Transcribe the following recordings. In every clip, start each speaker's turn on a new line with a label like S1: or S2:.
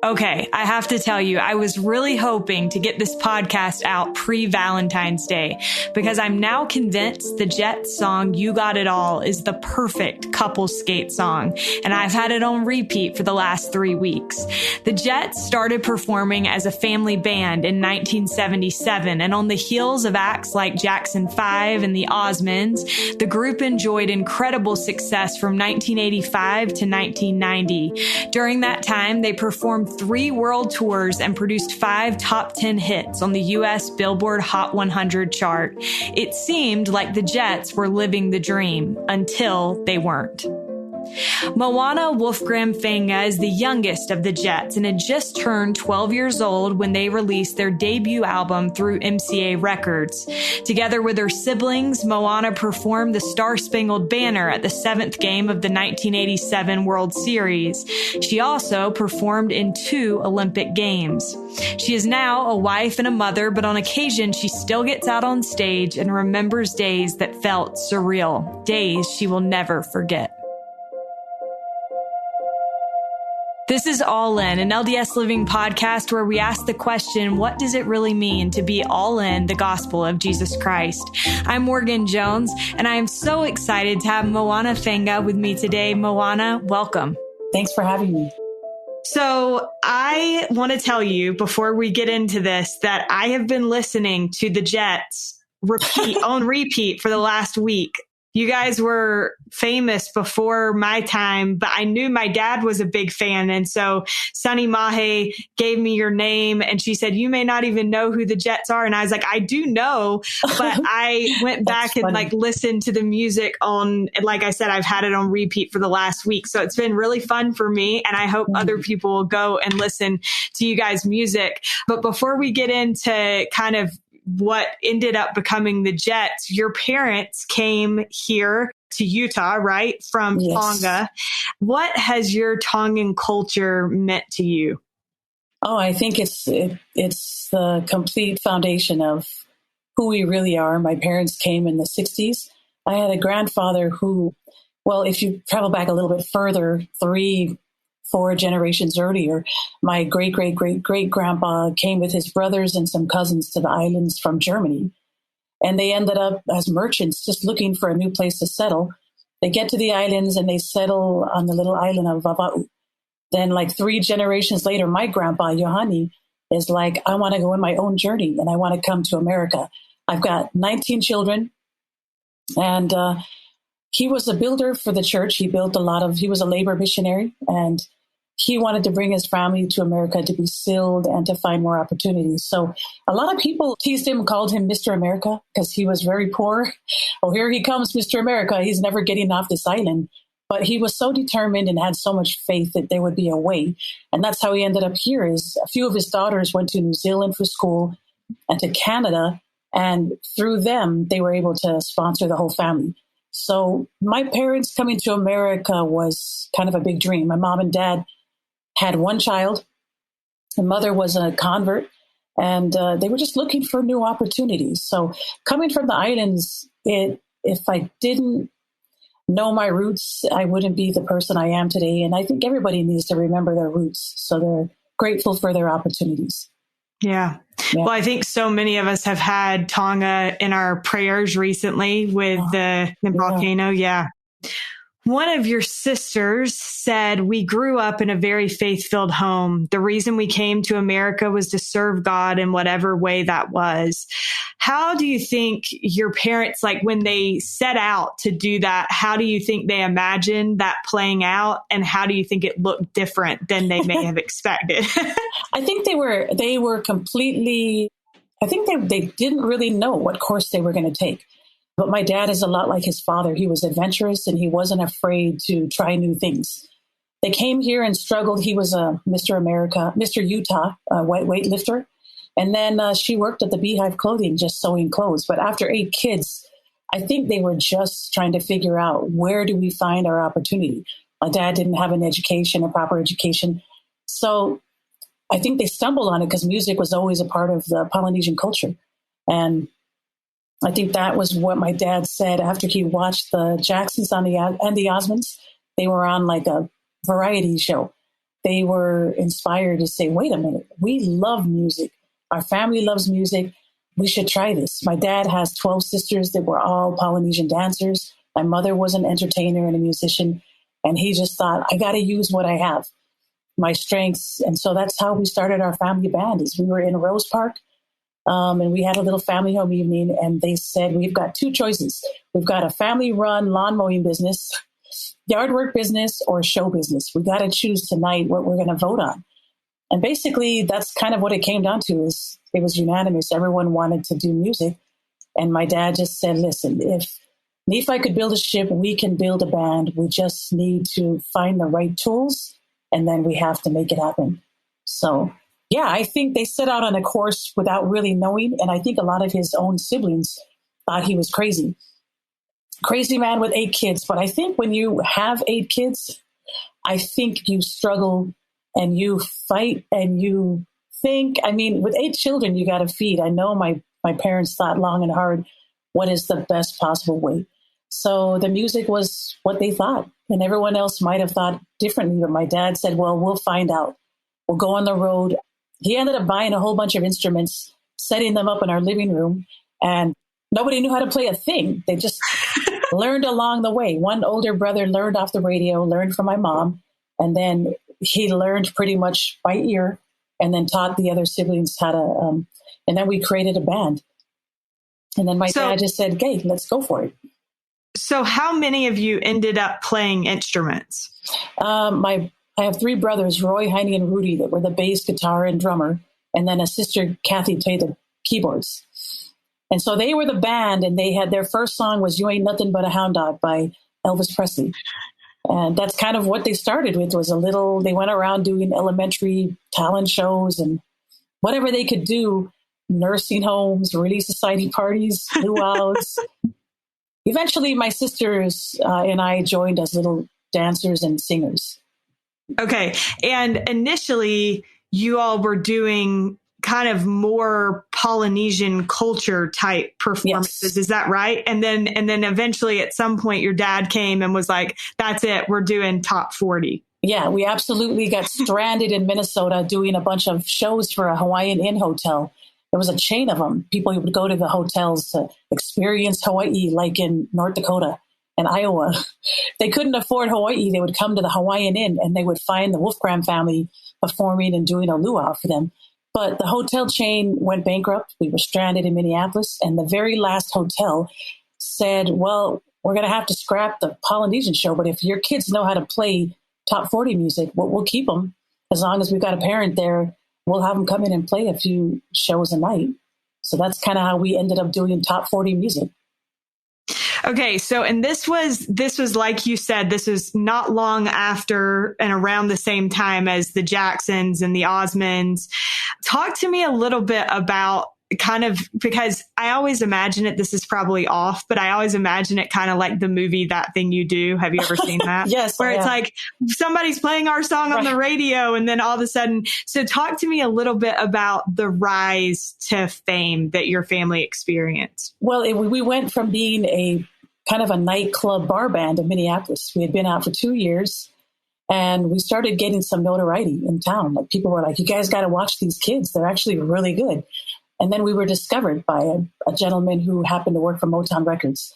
S1: Okay, I have to tell you, I was really hoping to get this podcast out pre-Valentine's Day because I'm now convinced the Jets song You Got It All is the perfect couple skate song, and I've had it on repeat for the last 3 weeks. The Jets started performing as a family band in 1977, and on the heels of acts like Jackson 5 and the Osmonds, the group enjoyed incredible success from 1985 to 1990. During that time, they performed 3 world tours and produced 5 top 10 hits on the U.S. Billboard Hot 100 chart. It seemed like the Jets were living the dream until they weren't. Moana Wolfgramm Feinga is the youngest of the Jets and had just turned 12 years old when they released their debut album through MCA Records. Together with her siblings, Moana performed the Star-Spangled Banner at the 7th game of the 1987 World Series. She also performed in 2 Olympic Games. She is now a wife and a mother, but on occasion she still gets out on stage and remembers days that felt surreal, days she will never forget. This is All In, an LDS Living podcast where we ask the question, what does it really mean to be all in the gospel of Jesus Christ? I'm Morgan Jones, and I am so excited to have Moana Feinga with me today. Moana, welcome.
S2: Thanks for having me.
S1: So I want to tell you before we get into this that I have been listening to the Jets on repeat for the last week. You guys were famous before my time, but I knew my dad was a big fan. And so Sunny Mahe gave me your name and she said, you may not even know who the Jets are. And I was like, I do know, but I went back and listened to the music on, like I said, I've had it on repeat for the last week. So it's been really fun for me. And I hope other people will go and listen to you guys' music. But before we get into kind of what ended up becoming the Jets, your parents came here to Utah, right? From Tonga. What has your Tongan culture meant to you?
S2: Oh, I think it's the complete foundation of who we really are. My parents came in the 60s. I had a grandfather who, well, if you travel back a little bit further, 3-4 generations earlier, my great-great-great-great-grandpa came with his brothers and some cousins to the islands from Germany. And they ended up as merchants just looking for a new place to settle. They get to the islands and they settle on the little island of Vava'u. Then 3 generations later, my grandpa, Yohani, is like, I want to go on my own journey and I want to come to America. I've got 19 children. And he was a builder for the church. He was a labor missionary, and he wanted to bring his family to America to be sealed and to find more opportunities. So a lot of people teased him, called him Mr. America because he was very poor. Oh, here he comes, Mr. America. He's never getting off this island. But he was so determined and had so much faith that there would be a way. And that's how he ended up here. Is a few of his daughters went to New Zealand for school and to Canada. And through them, they were able to sponsor the whole family. So my parents coming to America was kind of a big dream. My mom and dad had 1 child. My mother was a convert, and they were just looking for new opportunities. So coming from the islands, if I didn't know my roots, I wouldn't be the person I am today. And I think everybody needs to remember their roots. So they're grateful for their opportunities.
S1: Yeah. Well, I think so many of us have had Tonga in our prayers recently with the volcano. Yeah. One of your sisters said, we grew up in a very faith-filled home. The reason we came to America was to serve God in whatever way that was. How do you think your parents, when they set out to do that, how do you think they imagined that playing out? And how do you think it looked different than they may have expected?
S2: I think they were completely, I think they didn't really know what course they were going to take. But my dad is a lot like his father. He was adventurous and he wasn't afraid to try new things. They came here and struggled. He was a Mr. Utah, weightlifter. And then she worked at the Beehive Clothing, just sewing clothes. But after 8 kids, I think they were just trying to figure out, where do we find our opportunity? My dad didn't have a proper education. So I think they stumbled on it because music was always a part of the Polynesian culture. And I think that was what my dad said after he watched the Jacksons and the Osmonds. They were on a variety show. they were inspired to say, wait a minute, we love music. Our family loves music. We should try this. My dad has 12 sisters that were all Polynesian dancers. My mother was an entertainer and a musician. And he just thought, I got to use what I have, my strengths. And so that's how we started our family band. Is we were in Rose Park, and we had a little family home evening. And they said, we've got two choices. We've got a family-run lawn mowing business, yard work business, or show business. We got to choose tonight what we're going to vote on. And basically, that's kind of what it came down to. Is it was unanimous. Everyone wanted to do music. And my dad just said, listen, if Nephi could build a ship, we can build a band. We just need to find the right tools, and then we have to make it happen. So, yeah, I think they set out on a course without really knowing. And I think a lot of his own siblings thought he was crazy. Crazy man with 8 kids. But I think when you have 8 kids, I think you struggle and you fight and you think, I mean, with 8 children, you got to feed. I know my parents thought long and hard, what is the best possible way? So the music was what they thought. And everyone else might have thought differently. But my dad said, well, we'll find out. We'll go on the road. He ended up buying a whole bunch of instruments, setting them up in our living room. And nobody knew how to play a thing. They just learned along the way. One older brother learned off the radio, learned from my mom. And then he learned pretty much by ear and then taught the other siblings how to, and then we created a band. And then my dad just said, hey, let's go for it.
S1: So how many of you ended up playing instruments?
S2: I have 3 brothers, Roy, Heine, and Rudy, that were the bass, guitar, and drummer. And then a sister, Kathy, played the keyboards. And so they were the band, and they had their first song was You Ain't Nothing But a Hound Dog by Elvis Presley. And that's kind of what they started with, was they went around doing elementary talent shows and whatever they could do, nursing homes, Relief Society parties, luau's. Eventually, my sisters and I joined as little dancers and singers.
S1: Okay. And initially, you all were doing kind of more Polynesian culture type performances. Yes. Is that right? And then eventually at some point your dad came and was like, that's it. We're doing top 40.
S2: Yeah, we absolutely got stranded in Minnesota doing a bunch of shows for a Hawaiian Inn hotel. There was a chain of them. People would go to the hotels to experience Hawaii, like in North Dakota and Iowa. They couldn't afford Hawaii. They would come to the Hawaiian Inn and they would find the Wolfgramm family performing and doing a luau for them. But the hotel chain went bankrupt. We were stranded in Minneapolis. And the very last hotel said, well, we're going to have to scrap the Polynesian show. But if your kids know how to play top 40 music, we'll keep them. As long as we've got a parent there, we'll have them come in and play a few shows a night. So that's kind of how we ended up doing top 40 music.
S1: Okay. So, and this was like you said, this was not long after and around the same time as the Jacksons and the Osmonds. Talk to me a little bit about kind of, because I always imagine it, this is probably off, but I always imagine it kind of like the movie That Thing You Do. Have you ever seen that?
S2: Yes.
S1: Where it's like somebody's playing our song on the radio and then all of a sudden. So talk to me a little bit about the rise to fame that your family experienced.
S2: Well, we went from being a kind of a nightclub bar band in Minneapolis. We had been out for 2 years and we started getting some notoriety in town. Like people were like, you guys got to watch these kids. They're actually really good. And then we were discovered by a gentleman who happened to work for Motown Records.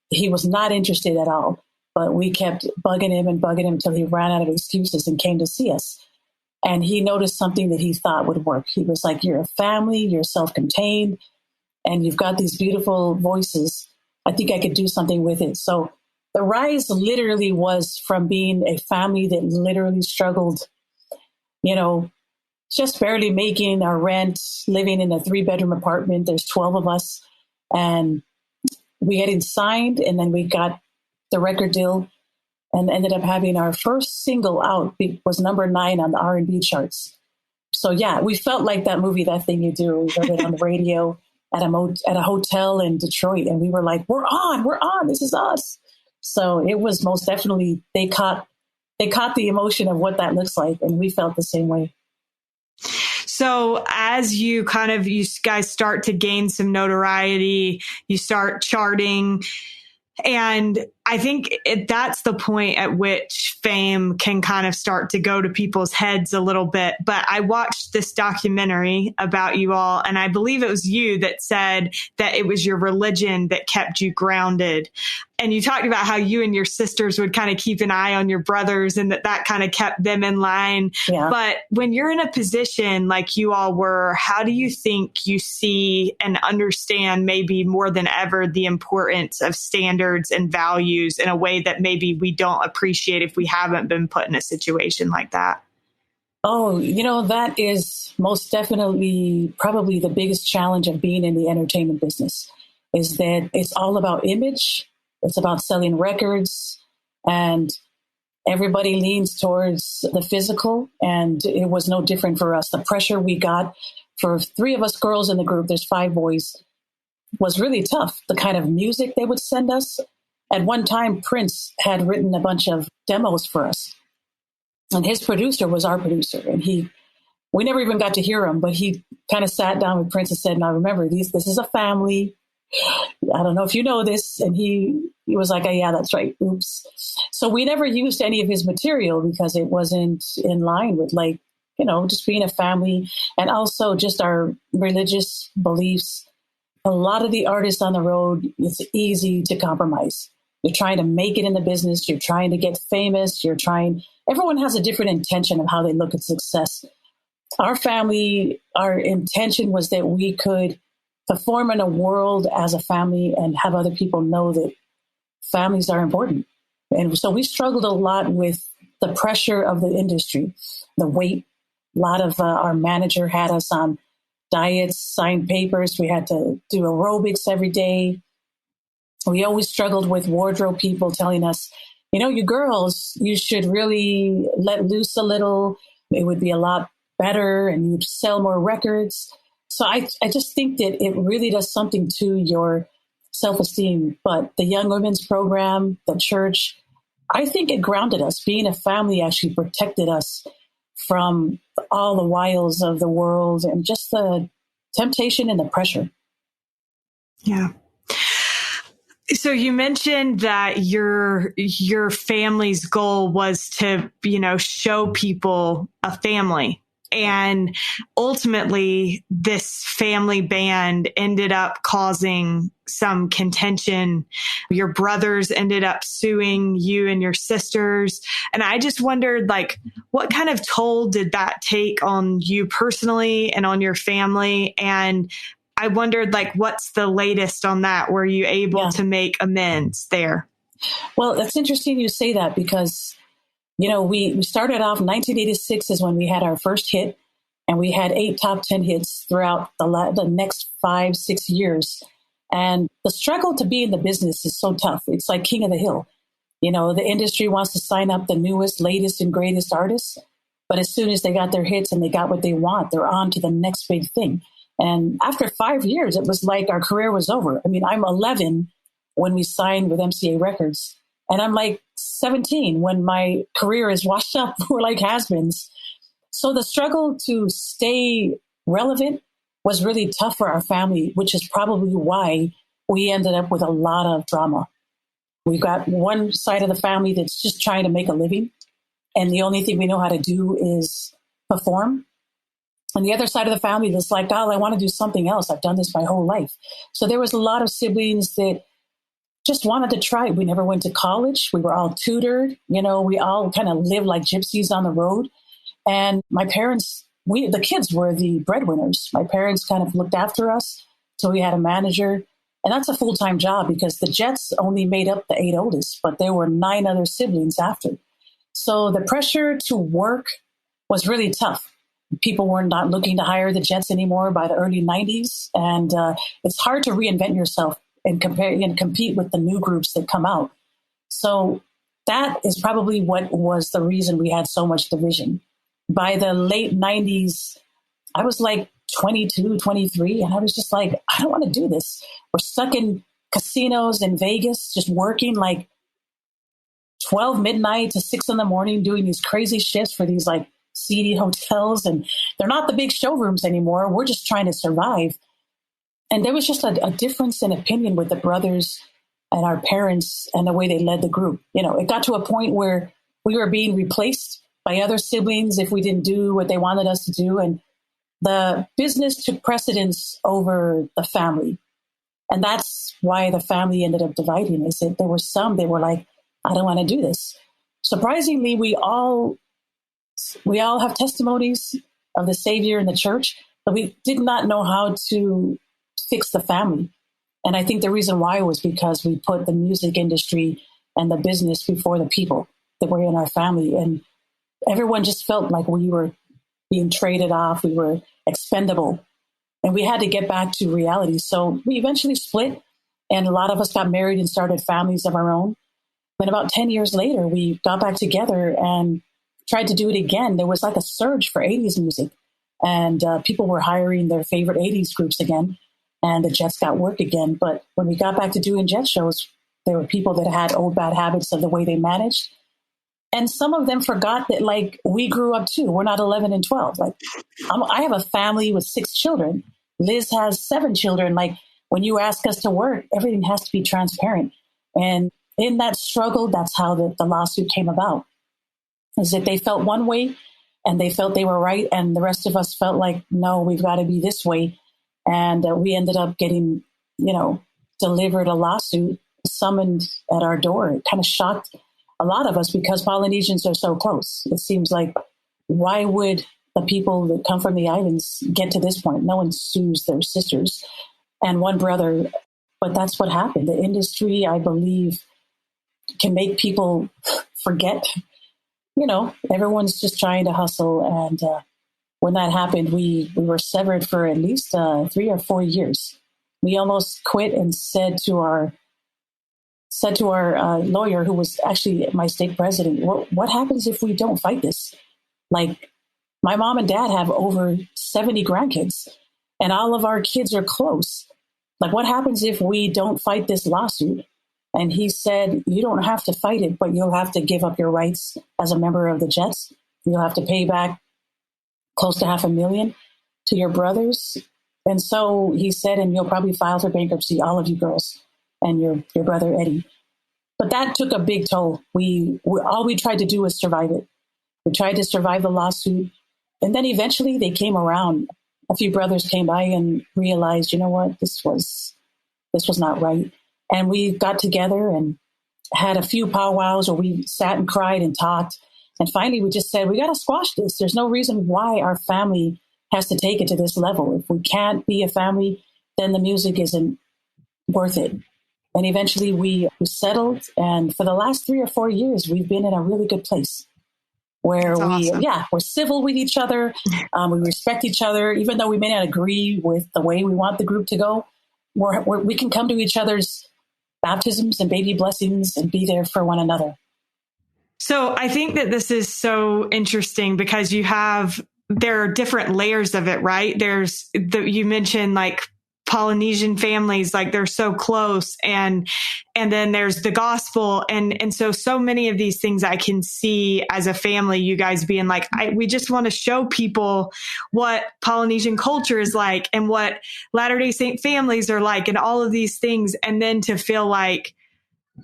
S2: He was not interested at all, but we kept bugging him until he ran out of excuses and came to see us. And he noticed something that he thought would work. He was like, you're a family, you're self-contained, and you've got these beautiful voices. I think I could do something with it. So the rise literally was from being a family that literally struggled, just barely making our rent, living in a 3-bedroom apartment. There's 12 of us. And we getting signed, and then we got the record deal and ended up having our first single out. It was number 9 on the R&B charts. So, yeah, we felt like that movie, That Thing You Do. We heard it on the radio at a hotel in Detroit. And we were like, we're on, this is us. So it was most definitely, they caught the emotion of what that looks like. And we felt the same way.
S1: So as you guys start to gain some notoriety, you start charting. And I think that's the point at which fame can kind of start to go to people's heads a little bit. But I watched this documentary about you all, and I believe it was you that said that it was your religion that kept you grounded. And you talked about how you and your sisters would kind of keep an eye on your brothers and that kind of kept them in line.
S2: Yeah.
S1: But when you're in a position like you all were, how do you think you see and understand maybe more than ever the importance of standards and values in a way that maybe we don't appreciate if we haven't been put in a situation like that?
S2: Oh, that is most definitely probably the biggest challenge of being in the entertainment business, is that it's all about image. It's about selling records, and everybody leans towards the physical. And it was no different for us. The pressure we got for 3 of us girls in the group, there's 5 boys, was really tough. The kind of music they would send us. At one time, Prince had written a bunch of demos for us. And his producer was our producer. And we never even got to hear him, but he kind of sat down with Prince and said, now remember, this is a family. I don't know if you know this. And he was like, oh, yeah, that's right. Oops. So we never used any of his material because it wasn't in line with just being a family, and also just our religious beliefs. A lot of the artists on the road, it's easy to compromise. You're trying to make it in the business. You're trying to get famous. Everyone has a different intention of how they look at success. Our family, our intention was that we could perform in a world as a family and have other people know that families are important. And so we struggled a lot with the pressure of the industry, the weight. A lot of our manager had us on diets, signed papers. We had to do aerobics every day. We always struggled with wardrobe people telling us, you girls, you should really let loose a little. It would be a lot better and you'd sell more records. So I just think that it really does something to your self-esteem. But the Young Women's Program, the church, I think it grounded us. Being a family actually protected us from all the wiles of the world and just the temptation and the pressure.
S1: Yeah. So you mentioned that your family's goal was to, show people a family. And ultimately, this family band ended up causing some contention. Your brothers ended up suing you and your sisters. And I just wondered, what kind of toll did that take on you personally and on your family? And I wondered, what's the latest on that? Were you able to make amends there?
S2: Well, that's interesting you say that because we started off in 1986 is when we had our first hit, and we had 8 top 10 hits throughout the next 5-6 years. And the struggle to be in the business is so tough. It's like King of the Hill. The industry wants to sign up the newest, latest, and greatest artists. But as soon as they got their hits and they got what they want, they're on to the next big thing. And after 5 years, it was like our career was over. I mean, I'm 11 when we signed with MCA Records. And I'm 17 when my career is washed up. We're like has-beens. So the struggle to stay relevant was really tough for our family, which is probably why we ended up with a lot of drama. We've got one side of the family that's just trying to make a living, and the only thing we know how to do is perform. And the other side of the family that's like, oh, I want to do something else. I've done this my whole life. So there was a lot of siblings that just wanted to try. We never went to college. We were all tutored. We all kind of lived like gypsies on the road. And my parents, the kids were the breadwinners. My parents kind of looked after us till we had a manager. And that's a full-time job because the Jets only made up the 8 oldest, but there were 9 other siblings after. So the pressure to work was really tough. People were not looking to hire the Jets anymore by the early 90s. And it's hard to reinvent yourself and compare and compete with the new groups that come out. So that is probably what was the reason we had so much division. By the late 90s, I was 22, 23, and I was just I don't want to do this. We're stuck in casinos in Vegas, just working 12 midnight to 6 in the morning, doing these crazy shifts for these seedy hotels. And they're not the big showrooms anymore. We're just trying to survive. And there was just a difference in opinion with the brothers and our parents and the way they led the group. It got to a point where we were being replaced by other siblings if we didn't do what they wanted us to do. And the business took precedence over the family. And that's why the family ended up dividing. Is that there were some that were like, I don't want to do this. Surprisingly, we all have testimonies of the Savior in the church, but we did not know how to fix the family. And I think the reason why was because we put the music industry and the business before the people that were in our family. And everyone just felt like we were being traded off. We were expendable. And we had to get back to reality. So we eventually split, and a lot of us got married and started families of our own. Then about 10 years later, we got back together and tried to do it again. There was like a surge for 80s music, and people were hiring their favorite 80s groups again, and the Jets got work again. But when we got back to doing Jet shows, there were people that had old bad habits of the way they managed. And some of them forgot that, like, we grew up too. We're not 11 and 12. Like, I have a family with 6 children. Liz has 7 children. Like, when you ask us to work, everything has to be transparent. And in that struggle, that's how the lawsuit came about. Is that they felt one way and they felt they were right. And the rest of us felt like, no, we've got to be this way. And we ended up getting, delivered a lawsuit summoned at our door. It kind of shocked a lot of us because Polynesians are so close. It seems like, why would the people that come from the islands get to this point? No one sues their sisters and one brother. But that's what happened. The industry, I believe, can make people forget. Everyone's just trying to hustle. And when that happened, we were severed for at least 3 or 4 years. We almost quit and said to our lawyer, who was actually my state president, what happens if we don't fight this? Like, my mom and dad have over 70 grandkids, and all of our kids are close. Like, what happens if we don't fight this lawsuit? And he said, you don't have to fight it, but you'll have to give up your rights as a member of the Jets. You'll have to pay back close to $500,000 to your brothers. And so he said, and you'll probably file for bankruptcy, all of you girls, and your brother Eddie. But that took a big toll. All we tried to do was survive it. We tried to survive the lawsuit. And then eventually they came around. A few brothers came by and realized, you know what, this was not right. And we got together and had a few powwows where we sat and cried and talked. And finally we just said, we got to squash this. There's no reason why our family has to take it to this level. If we can't be a family, then the music isn't worth it. And eventually we settled. And for the last 3 or 4 years, we've been in a really good place where we're civil with each other. We respect each other, even though we may not agree with the way we want the group to go. We can come to each other's baptisms and baby blessings and be there for one another.
S1: So I think that this is so interesting because there are different layers of it, right? You mentioned like Polynesian families, like they're so close, and then there's the gospel, and so many of these things I can see as a family, you guys being like, we just want to show people what Polynesian culture is like and what Latter-day Saint families are like, and all of these things, and then to feel like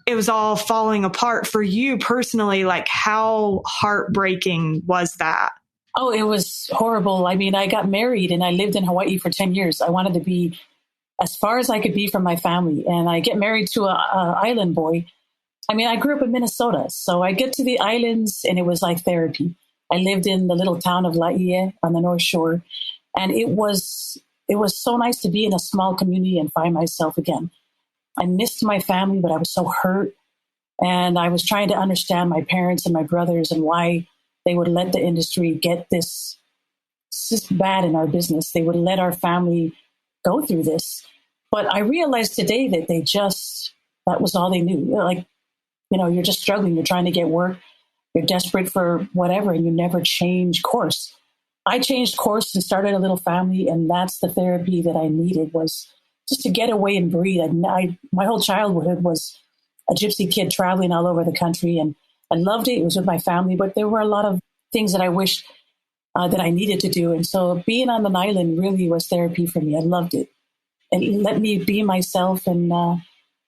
S1: it was all falling apart for you personally. Like, how heartbreaking was that?
S2: Oh, it was horrible. I mean, I got married and I lived in Hawaii for 10 years. I wanted to be as far as I could be from my family. And I get married to a island boy. I mean, I grew up in Minnesota. So I get to the islands and it was like therapy. I lived in the little town of Laie on the North Shore. And it was so nice to be in a small community and find myself again. I missed my family, but I was so hurt. And I was trying to understand my parents and my brothers and why they would let the industry get this bad in our business. They would let our family go through this. But I realized today that that was all they knew. Like, you're just struggling. You're trying to get work. You're desperate for whatever, and you never change course. I changed course and started a little family, and that's the therapy that I needed, was just to get away and breathe. My whole childhood was a gypsy kid traveling all over the country, and I loved it. It was with my family, but there were a lot of things that I wished that I needed to do. And so being on an island really was therapy for me. I loved it. It let me be myself and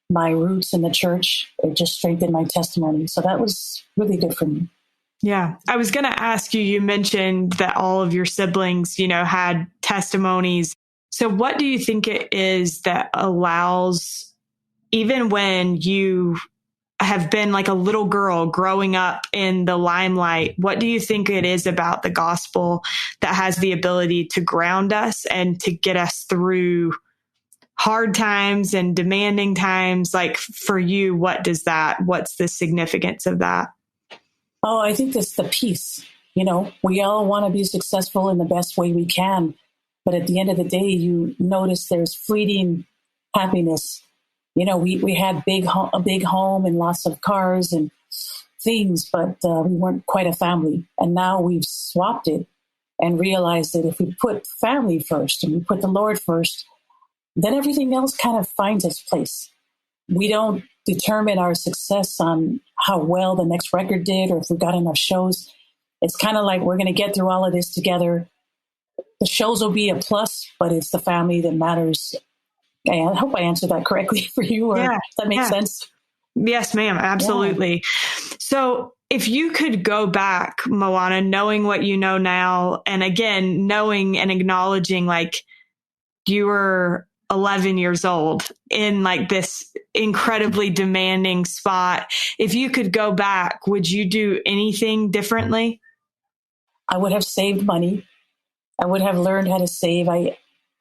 S2: my roots in the church. It just strengthened my testimony. So that was really good for me.
S1: Yeah. I was going to ask you, you mentioned that all of your siblings, had testimonies. So what do you think it is that allows, even when you have been like a little girl growing up in the limelight, what do you think it is about the gospel that has the ability to ground us and to get us through hard times and demanding times? Like for you, what's the significance of that?
S2: Oh, I think it's the peace. We all want to be successful in the best way we can. But at the end of the day, you notice there's fleeting happiness. We had a big home and lots of cars and things, but we weren't quite a family. And now we've swapped it and realized that if we put family first and we put the Lord first, then everything else kind of finds its place. We don't determine our success on how well the next record did or if we got enough shows. It's kind of like we're going to get through all of this together. The shows will be a plus, but it's the family that matters. I hope I answered that correctly for you, or does that make sense?
S1: Yes, ma'am. Absolutely. Yeah. So if you could go back, Moana, knowing what you know now, and again, knowing and acknowledging like you were 11 years old in like this incredibly demanding spot. If you could go back, would you do anything differently?
S2: I would have saved money. I would have learned how to save. I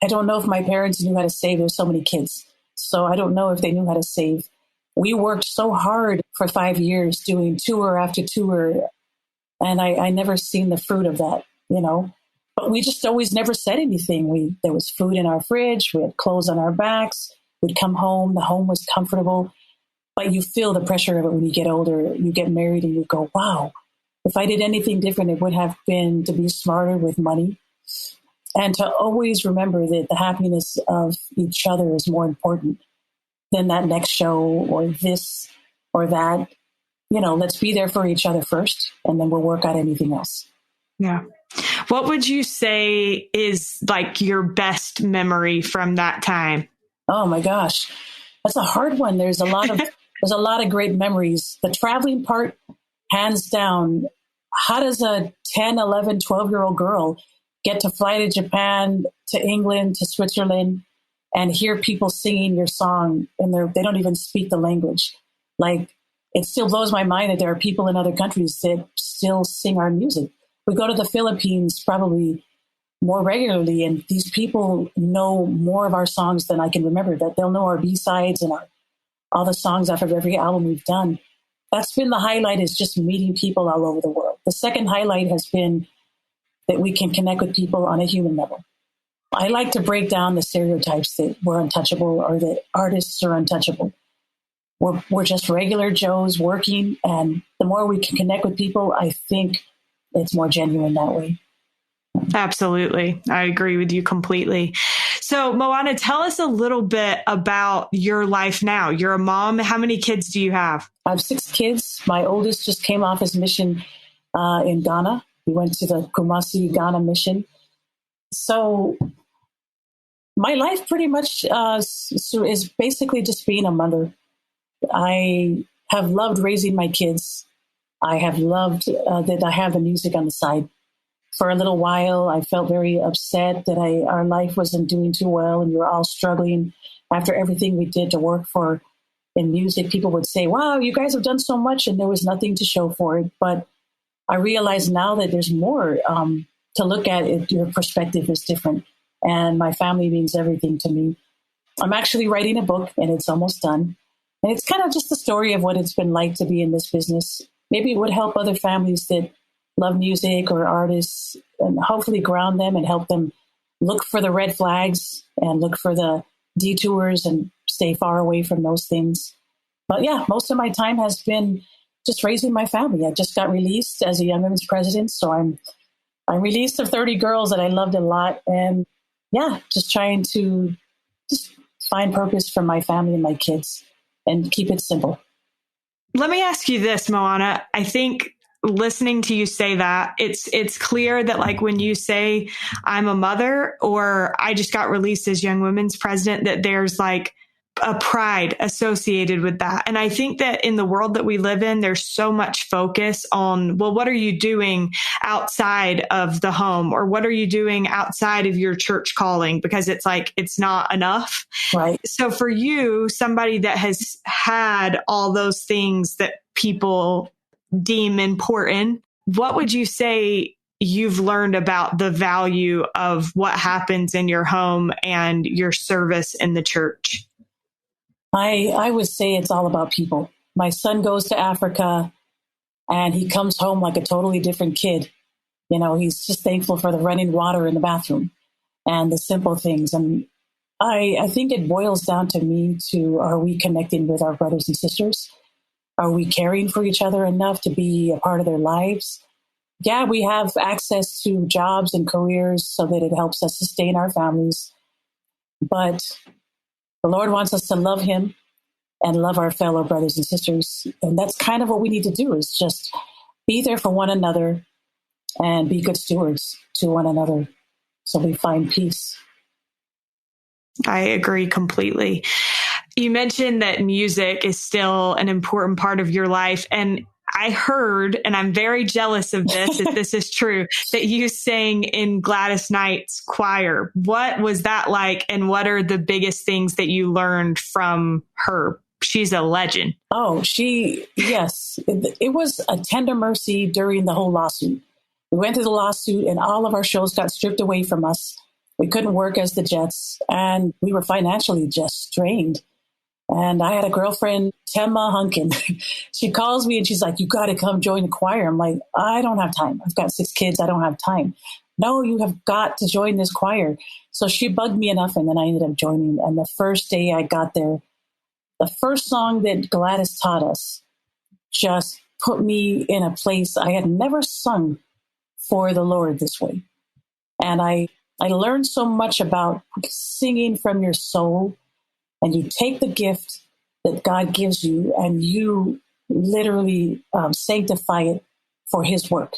S2: don't know if my parents knew how to save. There's so many kids. So I don't know if they knew how to save. We worked so hard for 5 years doing tour after tour. And I never seen the fruit of that, But we just always never said anything. There was food in our fridge. We had clothes on our backs. We'd come home. The home was comfortable. But you feel the pressure of it when you get older. You get married and you go, wow, if I did anything different, it would have been to be smarter with money. And to always remember that the happiness of each other is more important than that next show or this or that. Let's be there for each other first, and then we'll work out anything else.
S1: Yeah. What would you say is like your best memory from that time?
S2: Oh my gosh. That's a hard one. There's a lot of great memories. The traveling part, hands down. How does a 10, 11, 12-year-old girl get to fly to Japan, to England, to Switzerland, and hear people singing your song, and they don't even speak the language? Like, it still blows my mind that there are people in other countries that still sing our music. We go to the Philippines probably more regularly, and these people know more of our songs than I can remember. That they'll know our B-sides and all the songs off of every album we've done. That's been the highlight, is just meeting people all over the world. The second highlight has been that we can connect with people on a human level. I like to break down the stereotypes that we're untouchable or that artists are untouchable. We're just regular Joes working, and the more we can connect with people, I think it's more genuine that way.
S1: Absolutely. I agree with you completely. So, Moana, tell us a little bit about your life now. You're a mom. How many kids do you have?
S2: I have 6 kids. My oldest just came off his mission in Ghana. He went to the Kumasi, Ghana mission. So my life pretty much is basically just being a mother. I have loved raising my kids. I have loved that I have the music on the side. For a little while, I felt very upset that our life wasn't doing too well, and we were all struggling after everything we did to work for in music. People would say, wow, you guys have done so much, and there was nothing to show for it. But I realize now that there's more to look at. Your perspective is different, and my family means everything to me. I'm actually writing a book, and it's almost done. And it's kind of just the story of what it's been like to be in this business. Maybe it would help other families that love music or artists, and hopefully ground them and help them look for the red flags and look for the detours and stay far away from those things. But yeah, most of my time has been just raising my family. I just got released as a Young Women's President, so I'm released of 30 girls that I loved a lot, and yeah, just trying to just find purpose for my family and my kids and keep it simple.
S1: Let me ask you this, Moana. I think listening to you say that, it's clear that like when you say I'm a mother or I just got released as Young Women's President, that there's like a pride associated with that. And I think that in the world that we live in, there's so much focus on, well, what are you doing outside of the home? Or what are you doing outside of your church calling? Because it's like, it's not enough.
S2: Right.
S1: So for you, somebody that has had all those things that people deem important, what would you say you've learned about the value of what happens in your home and your service in the church?
S2: I would say it's all about people. My son goes to Africa and he comes home like a totally different kid. You know, he's just thankful for the running water in the bathroom and the simple things. And I think it boils down to me to, are we connecting with our brothers and sisters? Are we caring for each other enough to be a part of their lives? Yeah, we have access to jobs and careers so that it helps us sustain our families. But the Lord wants us to love him and love our fellow brothers and sisters. And that's kind of what we need to do, is just be there for one another and be good stewards to one another so we find peace.
S1: I agree completely. You mentioned that music is still an important part of your life. And I heard, and I'm very jealous of this, if this is true, that you sang in Gladys Knight's choir. What was that like? And what are the biggest things that you learned from her? She's a legend.
S2: Oh, yes. It was a tender mercy during the whole lawsuit. We went through the lawsuit and all of our shows got stripped away from us. We couldn't work as the Jets and we were financially just strained. And I had a girlfriend, Temma Hunkin. She calls me and she's like, you got to come join the choir. I'm like, I don't have time. I've got 6 kids. I don't have time. No, you have got to join this choir. So she bugged me enough and then I ended up joining. And the first day I got there, the first song that Gladys taught us just put me in a place I had never sung for the Lord this way. And I learned so much about singing from your soul. And you take the gift that God gives you and you literally sanctify it for his work.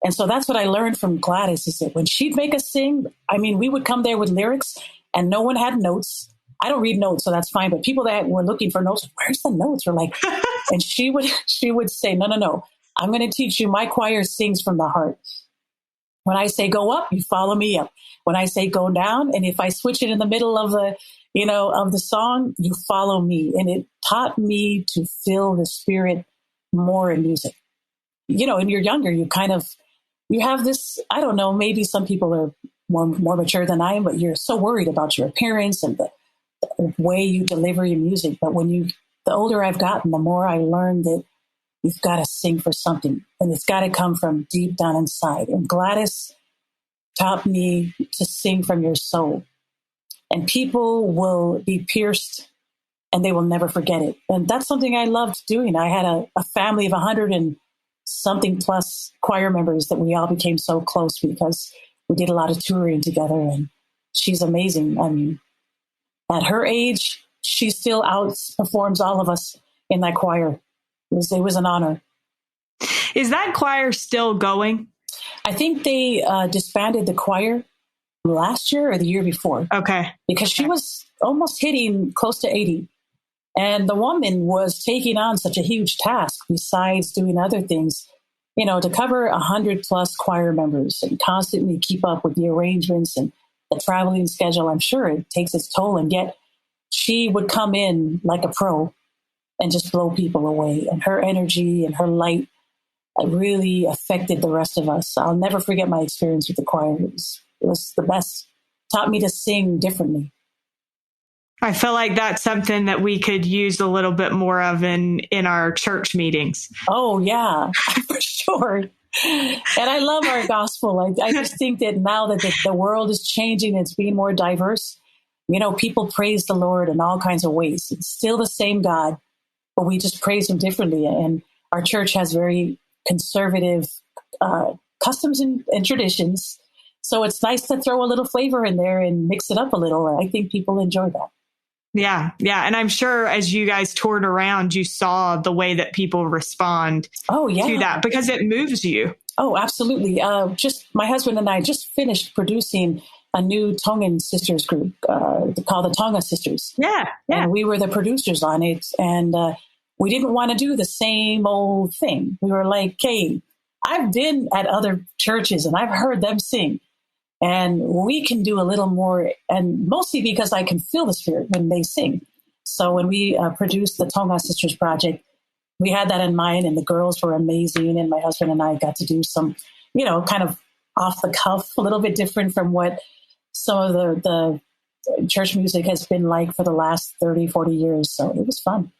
S2: And so that's what I learned from Gladys, is that when she'd make us sing, I mean, we would come there with lyrics and no one had notes. I don't read notes, so that's fine. But people that were looking for notes, where's the notes? We're like, and she would say, no. I'm going to teach you. My choir sings from the heart. When I say go up, you follow me up. When I say go down, and if I switch it in the middle of the song, you follow me. And it taught me to feel the Spirit more in music. You know, when you're younger, you have this, I don't know, maybe some people are more mature than I am, but you're so worried about your appearance and the way you deliver your music. But the older I've gotten, the more I learned that you've got to sing for something and it's got to come from deep down inside. And Gladys taught me to sing from your soul. And people will be pierced and they will never forget it. And that's something I loved doing. I had a family of 100 and something plus choir members that we all became so close because we did a lot of touring together. And she's amazing. I mean, at her age, she still outperforms all of us in that choir. It was an honor.
S1: Is that choir still going?
S2: I think they disbanded the choir last year or the year before.
S1: Okay.
S2: Because she was almost hitting close to 80. And the woman was taking on such a huge task besides doing other things, to cover 100 plus choir members and constantly keep up with the arrangements and the traveling schedule. I'm sure it takes its toll. And yet she would come in like a pro and just blow people away. And her energy and her light really affected the rest of us. I'll never forget my experience with the choir. It was the best. Taught me to sing differently.
S1: I feel like that's something that we could use a little bit more of in our church meetings.
S2: Oh, yeah, for sure. And I love our gospel. I just think that now that the world is changing, it's being more diverse. People praise the Lord in all kinds of ways. It's still the same God, but we just praise him differently. And our church has very conservative customs and traditions. So it's nice to throw a little flavor in there and mix it up a little. I think people enjoy that.
S1: Yeah. And I'm sure as you guys toured around, you saw the way that people respond to that because it moves you.
S2: Oh, absolutely. Just my husband and I just finished producing a new Tongan sisters group called the Tonga Sisters.
S1: Yeah.
S2: And we were the producers on it. And we didn't want to do the same old thing. We were like, hey, I've been at other churches and I've heard them sing. And we can do a little more, and mostly because I can feel the Spirit when they sing. So when we produced the Tonga Sisters project, we had that in mind, and the girls were amazing. And my husband and I got to do some, kind of off the cuff, a little bit different from what some of the church music has been like for the last 30, 40 years. So it was fun.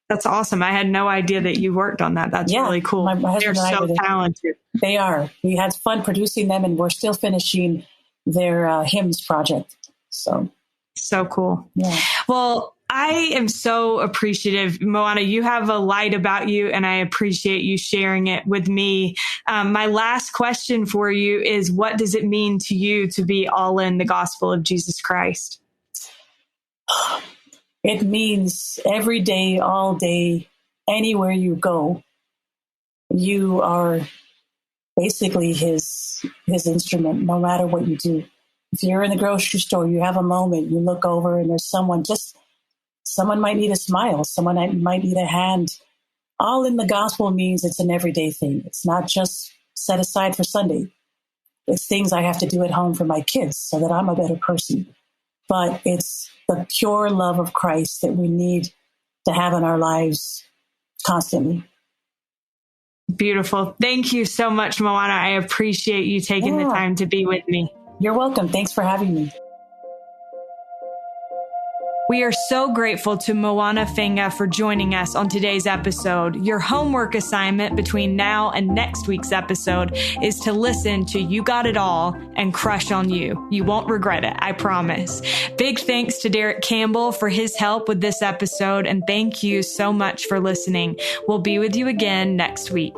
S1: That's awesome. I had no idea that you worked on that. That's really cool.
S2: My
S1: They're so talented.
S2: They are. We had fun producing them, and we're still finishing their hymns project. So
S1: cool.
S2: Yeah.
S1: Well, I am so appreciative. Moana, you have a light about you, and I appreciate you sharing it with me. My last question for you is, what does it mean to you to be all in the gospel of Jesus Christ?
S2: It means every day, all day, anywhere you go, you are basically his instrument, no matter what you do. If you're in the grocery store, you have a moment, you look over and there's someone might need a smile, someone might need a hand. All in the gospel means it's an everyday thing. It's not just set aside for Sunday. It's things I have to do at home for my kids so that I'm a better person. But it's the pure love of Christ that we need to have in our lives constantly.
S1: Beautiful. Thank you so much, Moana. I appreciate you taking the time to be with me.
S2: You're welcome. Thanks for having me.
S1: We are so grateful to Moana Feinga for joining us on today's episode. Your homework assignment between now and next week's episode is to listen to You Got It All and Crush on You. You won't regret it, I promise. Big thanks to Derek Campbell for his help with this episode, and thank you so much for listening. We'll be with you again next week.